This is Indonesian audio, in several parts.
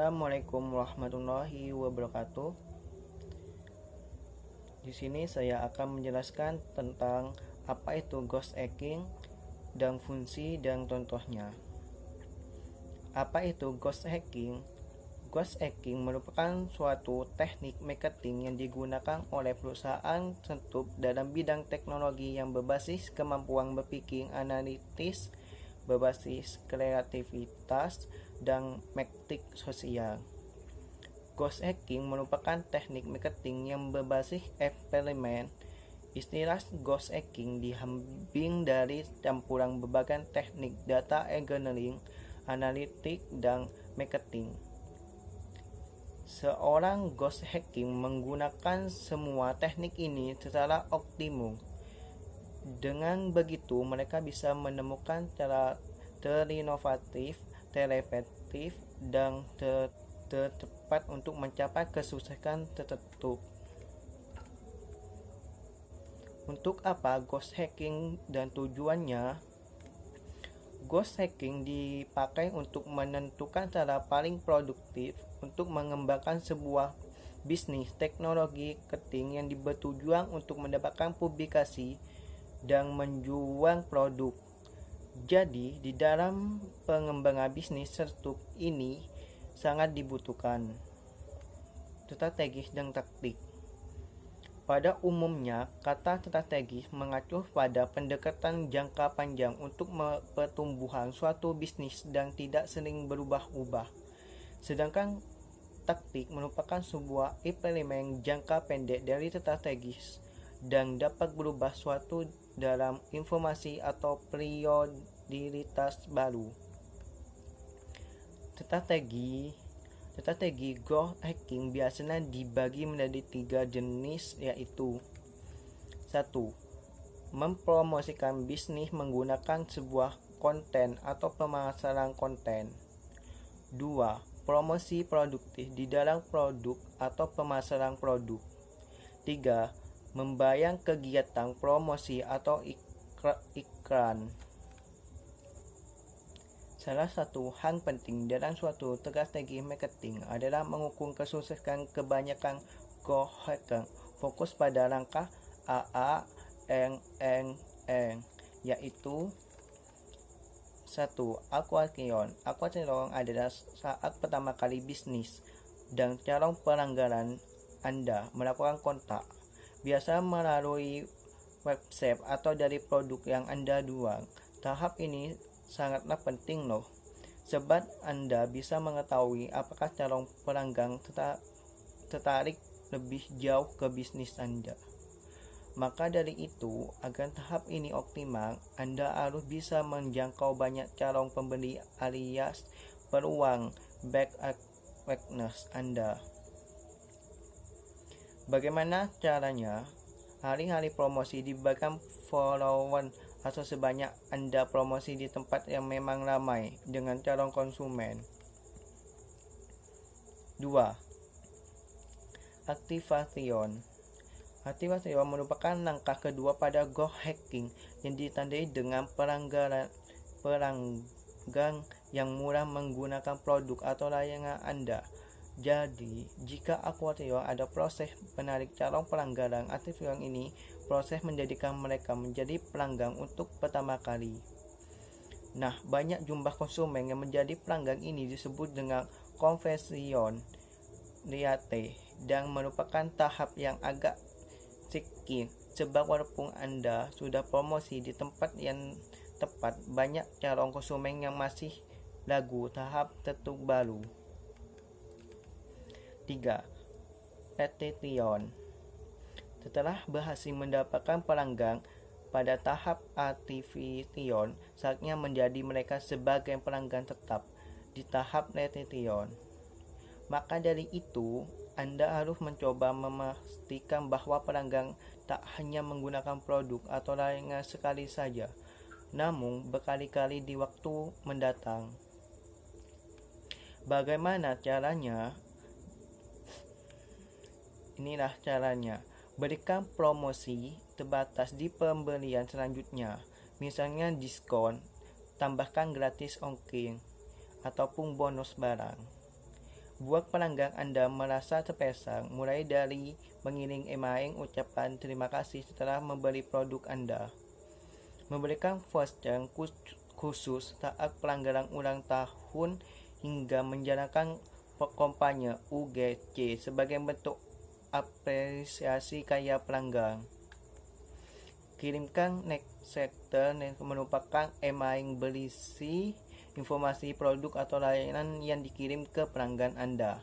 Assalamualaikum warahmatullahi wabarakatuh. Di sini saya akan menjelaskan tentang apa itu ghost hacking dan fungsi dan contohnya. Apa itu ghost hacking? Ghost hacking merupakan suatu teknik marketing yang digunakan oleh perusahaan tertentu dalam bidang teknologi yang berbasis kemampuan berpikir analitis, berbasis kreativitas, dan taktik sosial. Ghost hacking merupakan teknik marketing yang berbasis eksperimen. Istilah ghost hacking diambil dari campuran berbagai teknik data engineering, analitik, dan marketing. Seorang ghost hacking menggunakan semua teknik ini secara optimum. Dengan begitu, mereka bisa menemukan cara terinovatif, terefektif, dan tercepat untuk mencapai kesuksesan tertentu. Untuk apa ghost hacking dan tujuannya? Ghost hacking dipakai untuk menentukan cara paling produktif untuk mengembangkan sebuah bisnis teknologi marketing yang bertujuan untuk mendapatkan publikasi dan menjual produk. Jadi, di dalam pengembangan bisnis tertutup ini sangat dibutuhkan strategis dan taktik. Pada umumnya, kata strategis mengacu pada pendekatan jangka panjang untuk pertumbuhan suatu bisnis dan tidak sering berubah-ubah. Sedangkan taktik merupakan sebuah eksperimen jangka pendek dari strategis dan dapat berubah suatu dalam informasi atau prioritas baru. Strategi ghost hacking biasanya dibagi menjadi 3 jenis, yaitu 1. Mempromosikan bisnis menggunakan sebuah konten atau pemasaran konten. 2. Promosi produktif di dalam produk atau pemasaran produk. 3. Membayang kegiatan promosi atau iklan. Salah satu hal penting dalam suatu strategi marketing adalah mengukur kesuksesan. Kebanyakan ghost hacker fokus pada langkah AANN, yaitu 1. Acquisition. Acquisition adalah saat pertama kali bisnis dan calon pelanggan Anda melakukan kontak, biasa melalui website atau dari produk yang Anda jual. Tahap ini sangatlah penting loh, sebab Anda bisa mengetahui apakah calon pelanggan tertarik lebih jauh ke bisnis Anda. Maka dari itu, agar tahap ini optimal, Anda harus bisa menjangkau banyak calon pembeli alias peluang back awareness Anda. Bagaimana caranya? Hari-hari promosi dibagikan follower atau sebanyak Anda promosi di tempat yang memang ramai dengan calon konsumen. 2. Activation. Activation merupakan langkah kedua pada ghost hacking yang ditandai dengan pelanggan yang murah menggunakan produk atau layanan Anda. Jadi, jika acquisition ada proses menarik calon pelanggan, activation ini proses menjadikan mereka menjadi pelanggan untuk pertama kali. Nah, banyak jumlah konsumen yang menjadi pelanggan ini disebut dengan conversion rate dan merupakan tahap yang agak tricky, sebab walaupun Anda sudah promosi di tempat yang tepat, banyak calon konsumen yang masih ragu tahap tertutup baru. 3. Retention. Setelah berhasil mendapatkan pelanggan pada tahap activation, saatnya menjadi mereka sebagai pelanggan tetap di tahap retention. Maka dari itu, Anda harus mencoba memastikan bahwa pelanggan tak hanya menggunakan produk atau layanan sekali saja, namun berkali-kali di waktu mendatang. Bagaimana caranya? Inilah caranya. Berikan promosi terbatas di pembelian selanjutnya, misalnya diskon, tambahkan gratis ongkir, ataupun bonus barang. Buat pelanggan Anda merasa terpesang, mulai dari mengirim email ucapan terima kasih setelah membeli produk Anda, memberikan voucher khusus saat pelanggaran ulang tahun, hingga menjalankan kampanye UGC sebagai bentuk apresiasi karya pelanggan. Kirimkan newsletter yang merupakan email berisi informasi produk atau layanan yang dikirim ke pelanggan Anda.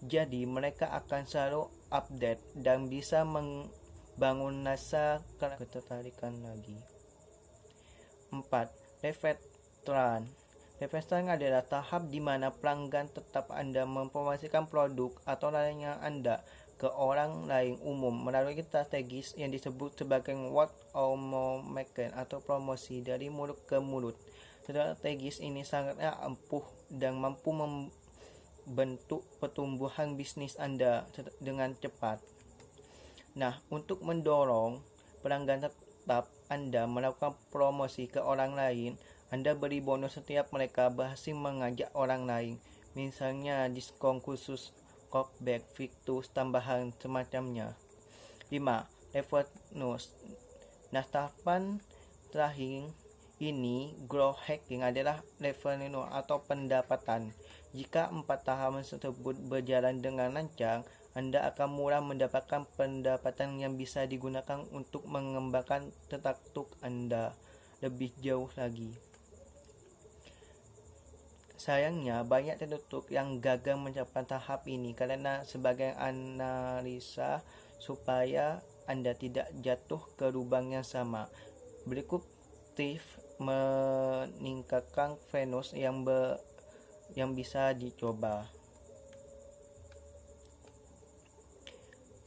Jadi mereka akan selalu update dan bisa membangun rasa ketertarikan lagi. 4. Referral. Referral adalah tahap di mana pelanggan tetap Anda mempromosikan produk atau layanan Anda ke orang lain umum melalui strategi yang disebut sebagai word of mouth marketing atau promosi dari mulut ke mulut. Strategi ini sangatlah ampuh dan mampu membentuk pertumbuhan bisnis Anda dengan cepat. Nah, untuk mendorong pelanggan tetap Anda melakukan promosi ke orang lain, Anda beri bonus setiap mereka berhasil mengajak orang lain, misalnya diskon khusus, cashback, fitur tambahan semacamnya. 5. Revenue. Nah, tahapan terakhir ini, growth hacking, adalah revenue atau pendapatan. Jika 4 tahapan tersebut berjalan dengan lancar, Anda akan mulai mendapatkan pendapatan yang bisa digunakan untuk mengembangkan startup Anda lebih jauh lagi. Sayangnya, banyak startup yang gagal mencapai tahap ini karena sebagai analisa supaya Anda tidak jatuh ke lubang yang sama. Berikut tips meningkatkan revenue yang bisa dicoba.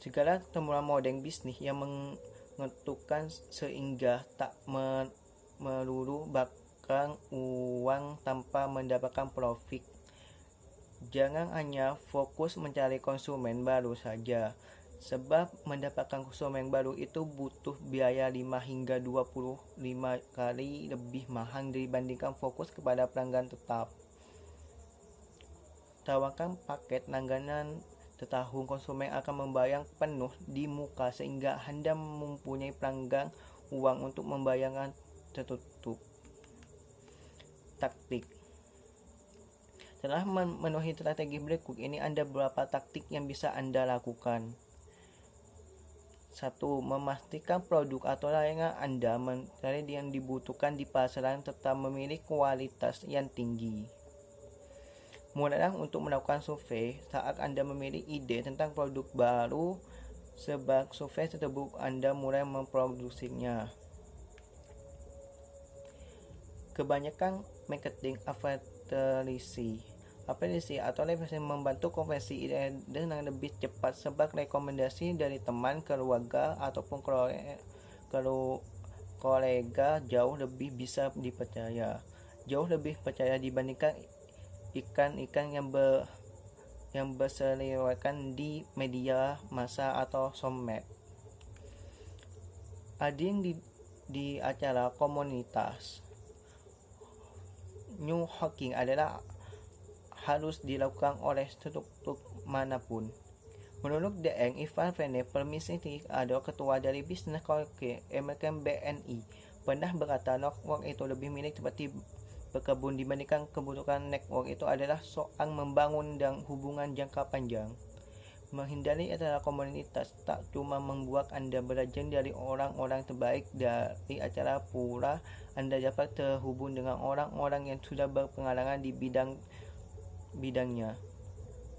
Segala temuan model bisnis yang menentukan sehingga tak melulu uang tanpa mendapatkan profit. Jangan hanya fokus mencari konsumen baru saja, sebab mendapatkan konsumen baru itu butuh biaya 5 hingga 25 kali lebih mahal dibandingkan fokus kepada pelanggan tetap. Tawarkan paket langganan setahun, konsumen akan membayar penuh di muka sehingga Anda mempunyai pelanggan uang untuk membayarkan tertutup. Taktik. Setelah memenuhi strategi berikut ini, ada beberapa taktik yang bisa Anda lakukan. 1. Memastikan produk atau layanan Anda mencari yang dibutuhkan di pasaran tetap memiliki kualitas yang tinggi. Mulailah untuk melakukan survei saat Anda memiliki ide tentang produk baru. Sebab survei tersebut Anda mulai memproduksinya. Kebanyakan marketing advertising atau referensi membantu konversi ide dengan lebih cepat sebab rekomendasi dari teman, keluarga, ataupun kolega jauh lebih bisa dipercaya. Jauh lebih percaya dibandingkan iklan-iklan yang berseliweran di media massa atau sosmed. Hadir di acara komunitas. New hacking adalah harus dilakukan oleh struktur manapun. Menurut D.N. Ivan Vene, permisif adalah ketua dari bisnis American BNI, pernah berkata network itu lebih milik seperti berkebun dibandingkan kebutuhan. Network itu adalah soal membangun dan hubungan jangka panjang. Menghindari acara komunitas tak cuma membuat Anda belajar dari orang-orang terbaik dari acara, pula Anda dapat terhubung dengan orang-orang yang sudah berpengalaman di bidangnya.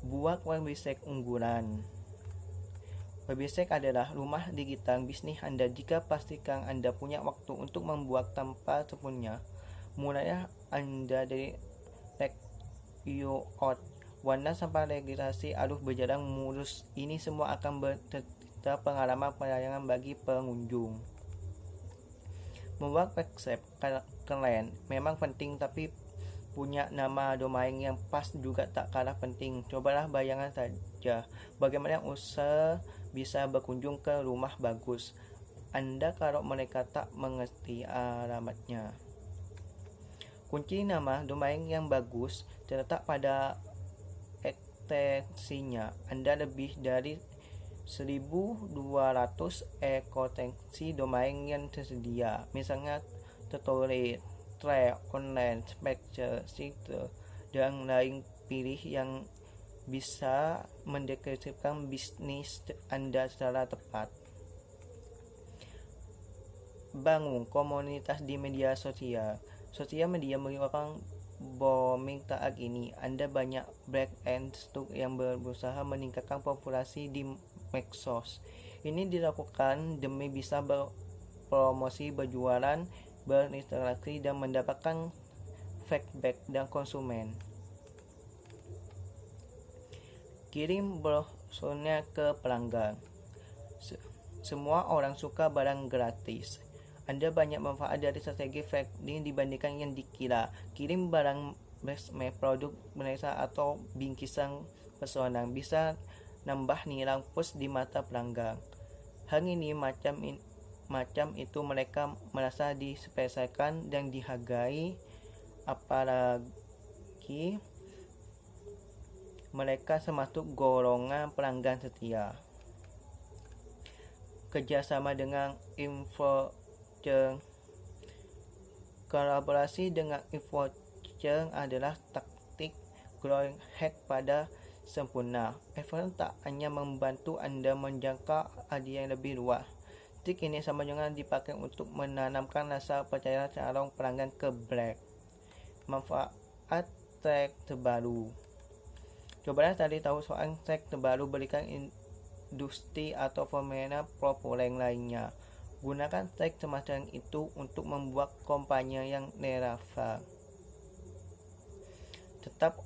Buat website unggulan. Website adalah rumah digital bisnis Anda. Jika pastikan Anda punya waktu untuk membuat tanpa sepunya. Mulailah Anda dari layout, warna sampai registrasi harus berjalan mulus. Ini semua akan bercerita pengalaman pelayanan bagi pengunjung. Membuat website keren memang penting, tapi punya nama domain yang pas juga tak kalah penting. Cobalah bayangkan saja bagaimana usaha bisa berkunjung ke rumah bagus Anda kalau mereka tak mengerti alamatnya. Kunci nama domain yang bagus terletak pada ekstensinya. Anda lebih dari 1.200 ekstensi domain yang tersedia, misalnya tutorial, trail, online, lecture, situs, dan lain. Pilih yang bisa mendeskripsikan bisnis Anda secara tepat. Bangun komunitas di media sosial. Sosial media merupakan booming saat ini. Ada banyak brand and stock yang berusaha meningkatkan populasi di medsos. Ini dilakukan demi bisa berpromosi, berjualan, berinteraksi, dan mendapatkan feedback dan konsumen. Kirim brosurnya ke pelanggan. Semua orang suka barang gratis. Anda banyak manfaat dari strategi branding dibandingkan yang dikira. Kirim barang bersama produk Indonesia atau bingkisan personal bisa nambah nilai plus di mata pelanggan. Hal ini macam itu mereka merasa dispesialkan dan dihargai, apalagi mereka termasuk golongan pelanggan setia. Kerjasama dengan influencer. Kolaborasi dengan influencer adalah taktik growth hack pada sempurna. Influencer tak hanya membantu Anda menjangkau audiens yang lebih luas. Trik ini sama dengan dipakai untuk menanamkan rasa percaya calon pelanggan ke brand. Manfaat tag terbaru. Cobalah cari tahu soal tag terbaru berikan industri atau fenomena populer lainnya. Gunakan tag semacam itu untuk membuat kampanye yang relevan. Tetap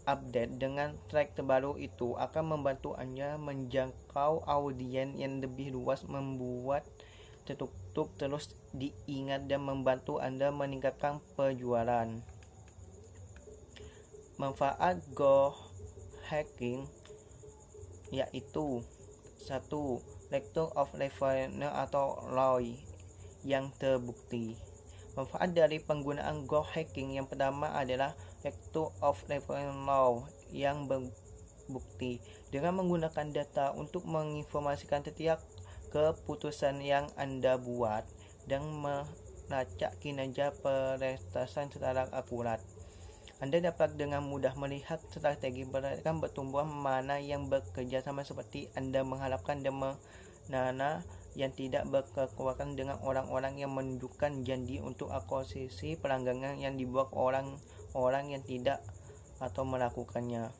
update dengan tag terbaru itu akan membantu Anda menjangkau audiens yang lebih luas, membuat tertutup terus diingat, dan membantu Anda meningkatkan penjualan. Manfaat growth hacking yaitu 1. Return of revenue atau ROI yang terbukti. Manfaat dari penggunaan growth hacking yang pertama adalah return of revenue yang berbukti. Dengan menggunakan data untuk menginformasikan setiap keputusan yang Anda buat dan melacak kinerja prestasi secara akurat, Anda dapat dengan mudah melihat strategi pergerakan pertumbuhan mana yang bekerja sama seperti Anda mengharapkan dan mana yang tidak berkekuatan dengan orang-orang yang menunjukkan janji untuk akuisisi pelanggan yang dibuat orang-orang yang tidak atau melakukannya.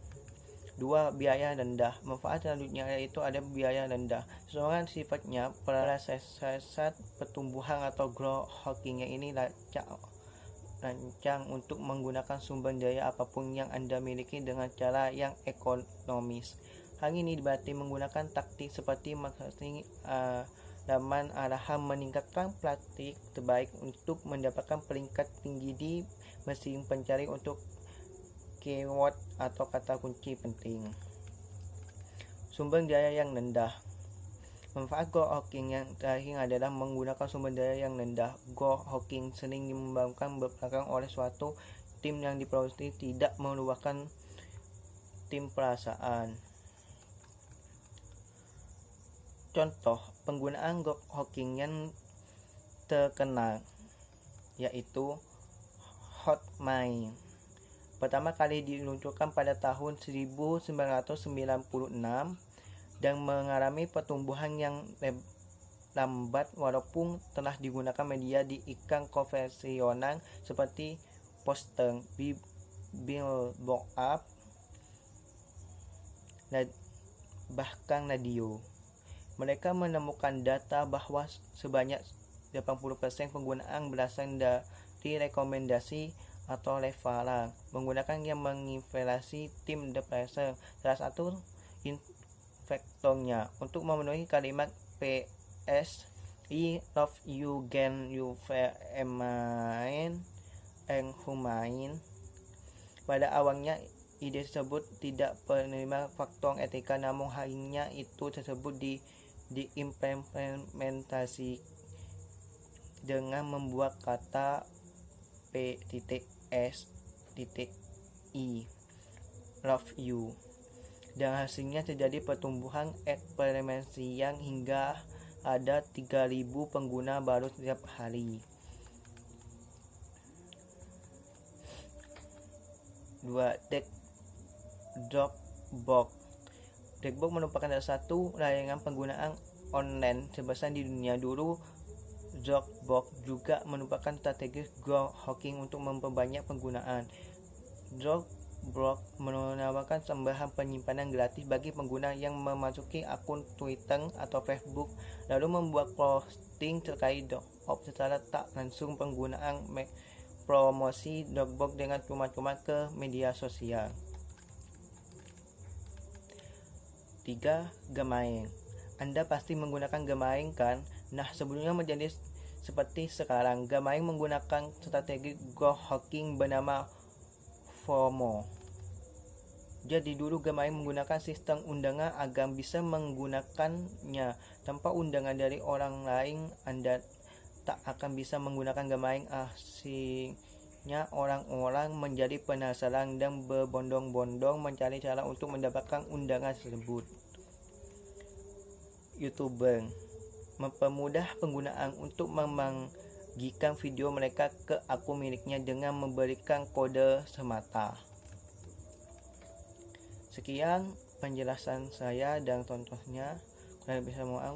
2. Biaya rendah. Manfaat selanjutnya yaitu ada biaya rendah. Seorang sifatnya proses pertumbuhan atau growth hacking ini rancang untuk menggunakan sumber daya apapun yang Anda miliki dengan cara yang ekonomis. Hal ini berarti menggunakan taktik seperti marketing halaman arahan, meningkatkan praktik terbaik untuk mendapatkan peringkat tinggi di mesin pencari untuk keyword atau kata kunci penting. Sumber daya yang rendah. Manfaat growth hacking yang terakhir adalah menggunakan sumber daya yang rendah. Growth hacking sering dikembangkan belakang oleh suatu tim yang diproduksi, tidak meluahkan tim perasaan. Contoh penggunaan growth hacking yang terkenal yaitu Hotmart. Pertama kali diluncurkan pada tahun 1996 dan mengalami pertumbuhan yang lambat walaupun telah digunakan media di iklan konvensional seperti poster, billboard, bahkan radio. Mereka menemukan data bahwa sebanyak 80% penggunaan berasal dari rekomendasi atau referral, menggunakan yang menginspirasi tim developer. Salah satu faktornya untuk memenuhi kalimat PS I love you can you mind and humain. Pada awalnya ide tersebut tidak menerima faktor etika, namun hanya itu tersebut diimplementasi dengan membuat kata P.S.I love you dan hasilnya terjadi pertumbuhan eksponensial hingga ada 3.000 pengguna baru setiap hari. 2. Dropbox. Dropbox merupakan salah satu layanan penggunaan online terbesar di dunia. Dulu Dropbox juga merupakan strategi growth hacking untuk memperbanyak penggunaan. Dropbox menawarkan tambahan penyimpanan gratis bagi pengguna yang memasuki akun Twitter atau Facebook, lalu membuat posting terkait Dropbox secara tak langsung. Penggunaan promosi Dropbox dengan cuma-cuma ke media sosial. 3. Gmail. Anda pasti menggunakan Gmail kan? Nah, sebelumnya menjadi seperti sekarang. Gmail menggunakan strategi growth hacking bernama FOMO. Jadi dulu Gmail menggunakan sistem undangan agar bisa menggunakannya. Tanpa undangan dari orang lain, Anda tak akan bisa menggunakan Gmail. Akhirnya orang-orang menjadi penasaran dan berbondong-bondong mencari cara untuk mendapatkan undangan tersebut. YouTuber mempermudah penggunaan untuk membagikan video mereka ke akun miliknya dengan memberikan kode semata. Sekian penjelasan saya dan contohnya.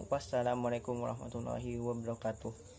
Wassalamualaikum warahmatullahi wabarakatuh.